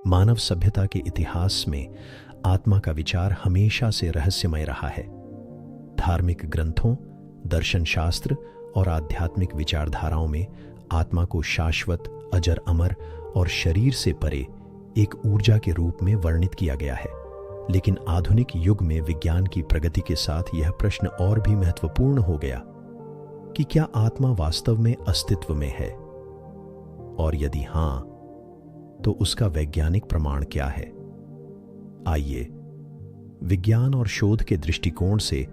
मानव सभ्यता के इतिहास में आत्मा का विचार हमेशा से रहस्यमय रहा है। धार्मिक ग्रंथों, दर्शन शास्त्र और आध्यात्मिक विचारधाराओं में आत्मा को शाश्वत, अजर अमर और शरीर से परे एक ऊर्जा के रूप में वर्णित किया गया है। लेकिन आधुनिक युग में विज्ञान की प्रगति के साथ यह प्रश्न और भी महत्वपूर्ण हो गया कि क्या आत्मा वास्तव में अस्तित्व में है, और यदि हां, तो उसका वैज्ञानिक प्रमाण क्या है। आइए विज्ञान और शोध के दृष्टिकोण से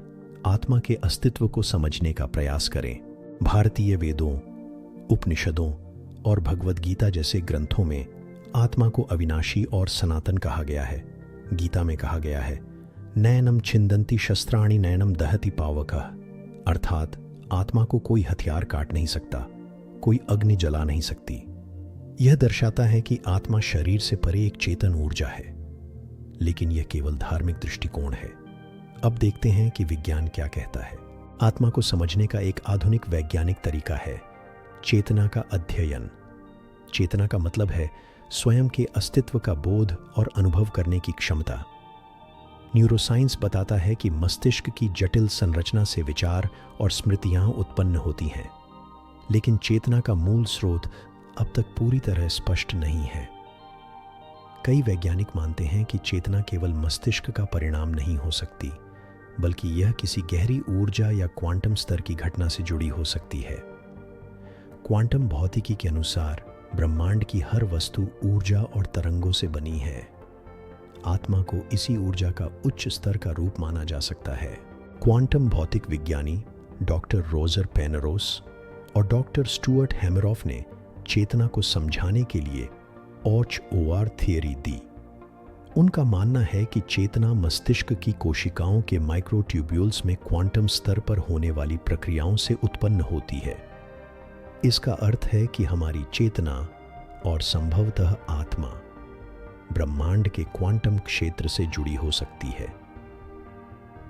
आत्मा के अस्तित्व को समझने का प्रयास करें। भारतीय वेदों, उपनिषदों और भगवद गीता जैसे ग्रंथों में आत्मा को अविनाशी और सनातन कहा गया है। गीता में कहा गया है, नयनम छिंदंती शस्त्राणि नयनम दहति पावकः, अर्थात आत्मा को कोई हथियार काट नहीं सकता, कोई अग्नि जला नहीं सकती। यह दर्शाता है कि आत्मा शरीर से परे एक चेतन ऊर्जा है। लेकिन यह केवल धार्मिक दृष्टिकोण है। अब देखते हैं कि विज्ञान क्या कहता है। आत्मा को समझने का एक आधुनिक वैज्ञानिक तरीका है चेतना का अध्ययन। चेतना का मतलब है स्वयं के अस्तित्व का बोध और अनुभव करने की क्षमता। न्यूरोसाइंस बताता है कि मस्तिष्क की जटिल संरचना से विचार और स्मृतियां उत्पन्न होती हैं। लेकिन चेतना का मूल स्रोत अब तक पूरी तरह स्पष्ट नहीं है। कई वैज्ञानिक मानते हैं कि चेतना केवल मस्तिष्क का परिणाम नहीं हो सकती, बल्कि यह किसी गहरी ऊर्जा या क्वांटम स्तर की घटना से जुड़ी हो सकती है। क्वांटम भौतिकी के अनुसार ब्रह्मांड की हर वस्तु ऊर्जा और तरंगों से बनी है। आत्मा को इसी ऊर्जा का उच्च स्तर का रूप माना जा सकता है। क्वांटम भौतिक विज्ञानी डॉक्टर रोजर पेनरोस और डॉक्टर स्टुअर्ट हैमरॉफ ने चेतना को समझाने के लिए OR थियरी दी। उनका मानना है कि चेतना मस्तिष्क की कोशिकाओं के माइक्रोट्यूब्यूल्स में क्वांटम स्तर पर होने वाली प्रक्रियाओं से उत्पन्न होती है। इसका अर्थ है कि हमारी चेतना और संभवतः आत्मा ब्रह्मांड के क्वांटम क्षेत्र से जुड़ी हो सकती है।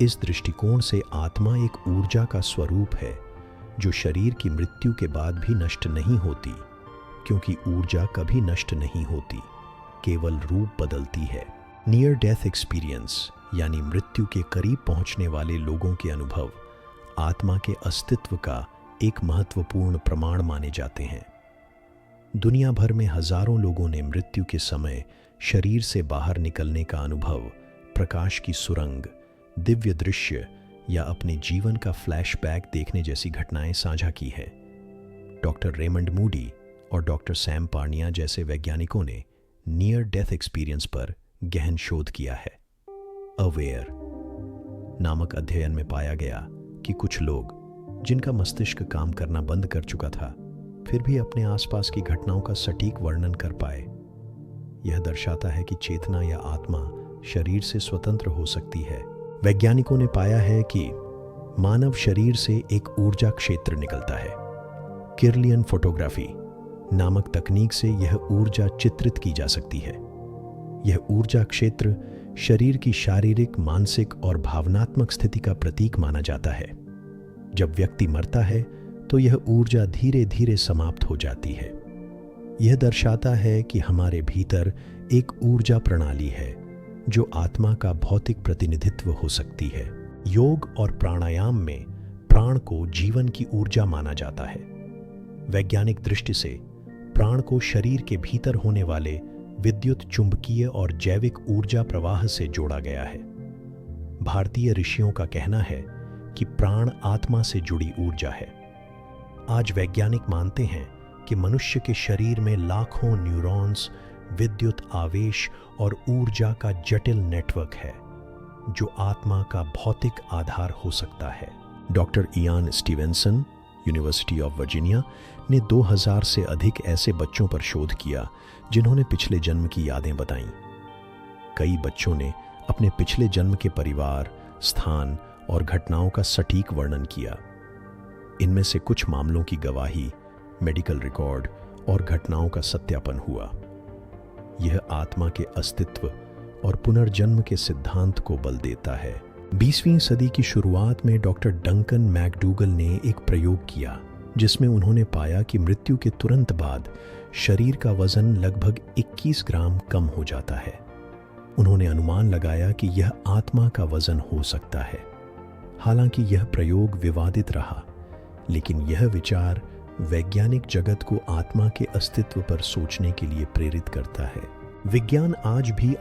इस दृष्टिकोण से आत्मा एक ऊर्जा का स्वरूप है जो शरीर की मृत्यु के बाद भी नष्ट नहीं होती, क्योंकि ऊर्जा कभी नष्ट नहीं होती, केवल रूप बदलती है। नियर डेथ एक्सपीरियंस यानी मृत्यु के करीब पहुंचने वाले लोगों के अनुभव आत्मा के अस्तित्व का एक महत्वपूर्ण प्रमाण माने जाते हैं। दुनिया भर में हजारों लोगों ने मृत्यु के समय शरीर से बाहर निकलने का अनुभव, प्रकाश की सुरंग, दिव्य दृश्य या अपने जीवन का फ्लैशबैक देखने जैसी घटनाएं साझा की है। डॉक्टर रेमंड मूडी और डॉक्टर सैम पार्निया जैसे वैज्ञानिकों ने नियर डेथ एक्सपीरियंस पर गहन शोध किया है। अवेयर नामक अध्ययन में पाया गया कि कुछ लोग जिनका मस्तिष्क काम करना बंद कर चुका था, फिर भी अपने आसपास की घटनाओं का सटीक वर्णन कर पाए। यह दर्शाता है कि चेतना या आत्मा शरीर से स्वतंत्र हो सकती है। वैज्ञानिकों ने पाया है कि मानव शरीर से एक ऊर्जा क्षेत्र निकलता है। किरलियन फोटोग्राफी नामक तकनीक से यह ऊर्जा चित्रित की जा सकती है। यह ऊर्जा क्षेत्र शरीर की शारीरिक, मानसिक और भावनात्मक स्थिति का प्रतीक माना जाता है। जब व्यक्ति मरता है तो यह ऊर्जा धीरे धीरे समाप्त हो जाती है। यह दर्शाता है कि हमारे भीतर एक ऊर्जा प्रणाली है जो आत्मा का भौतिक प्रतिनिधित्व हो सकती है। योग और प्राणायाम में प्राण को जीवन की ऊर्जा माना जाता है। वैज्ञानिक दृष्टि से प्राण को शरीर के भीतर होने वाले विद्युत, चुंबकीय और जैविक ऊर्जा प्रवाह से जोड़ा गया है। भारतीय ऋषियों का कहना है कि प्राण आत्मा से जुड़ी ऊर्जा है। आज वैज्ञानिक मानते हैं कि मनुष्य के शरीर में लाखों न्यूरॉन्स, विद्युत आवेश और ऊर्जा का जटिल नेटवर्क है जो आत्मा का भौतिक आधार हो सकता है। Doctor Ian Stevenson, university of Virginia ने 2000 से अधिक ऐसे बच्चों पर शोध किया जिन्होंने पिछले जन्म की यादें बताईं। कई बच्चों ने अपने पिछले जन्म के परिवार, स्थान और घटनाओं का सटीक वर्णन किया। इनमें से कुछ मामलों की गवाही, मेडिकल रिकॉर्ड और घटनाओं का सत्यापन हुआ। यह आत्मा के अस्तित्व और पुनर्जन्म के सिद्धांत को बल देता है। 20वीं सदी की शुरुआत में डॉक्टर डंकन मैकडूगल ने एक प्रयोग किया जिसमें उन्होंने पाया कि मृत्यु के तुरंत बाद शरीर का वजन लगभग 21 ग्राम कम हो जाता है। उन्होंने अनुमान लगाया कि यह आत्मा का वजन हो सकता है। हालांकि यह प्रयोग विवादित रहा, लेकिन यह विचार वैज्ञानिक जगत को आत्मा के अस्तित्व पर सोचने के लिए प्रेरित करता है। विज्ञान आज भी